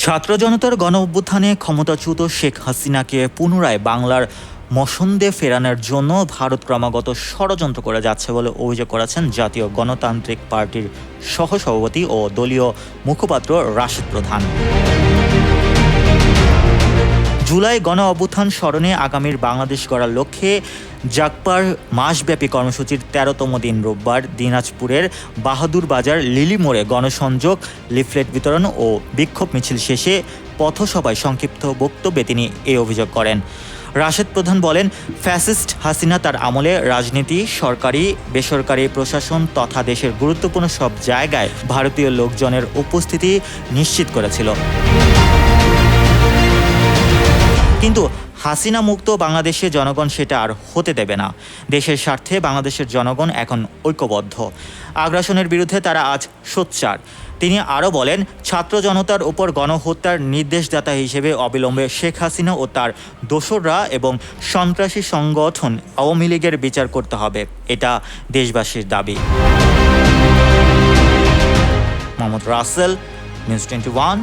ছাত্র জনতার গণ অভ্যুত্থানে ক্ষমতাচ্যুত শেখ হাসিনাকে পুনরায় বাংলার মসনদে ফেরানোর জন্য ভারত ক্রমাগত ষড়যন্ত্র করে যাচ্ছে বলে অভিযোগ করেছেন জাতীয় গণতান্ত্রিক পার্টির সহসভাপতি ও দলীয় মুখপাত্র রাশেদ প্রধান। জুলাই গণ অভ্যুত্থান স্মরণে আগামীর বাংলাদেশ গড়ার লক্ষ্যে জাগপার মাসব্যাপী কর্মসূচির ১৩তম দিন রোববার দিনাজপুরের বাহাদুর বাজার লিলি মোড়ে গণসংযোগ, লিফলেট বিতরণ ও বিক্ষোভ মিছিল শেষে পথসভায় সংক্ষিপ্ত বক্তব্যে তিনি এই অভিযোগ করেন। রাশেদ প্রধান বলেন, ফ্যাসিস্ট হাসিনা তার আমলে রাজনীতি, সরকারি বেসরকারি প্রশাসন তথা দেশের গুরুত্বপূর্ণ সব জায়গায় ভারতীয় লোকজনের উপস্থিতি নিশ্চিত করেছিল। কিন্তু হাসিনা মুক্ত বাংলাদেশের জনগণ সেটা আর হতে দেবে না। দেশের স্বার্থে বাংলাদেশের জনগণ এখন ঐক্যবদ্ধ। আগ্রাসনের বিরুদ্ধে তারা আজ সোচ্চার। তিনি আরও বলেন, ছাত্র জনতার উপর গণহত্যার নির্দেশদাতা হিসেবে অবিলম্বে শেখ হাসিনা ও তার দোসররা এবং সন্ত্রাসী সংগঠন আওয়ামী লীগের বিচার করতে হবে। এটা দেশবাসীর দাবি। মোহাম্মদ রাসেল, নিউজ 21।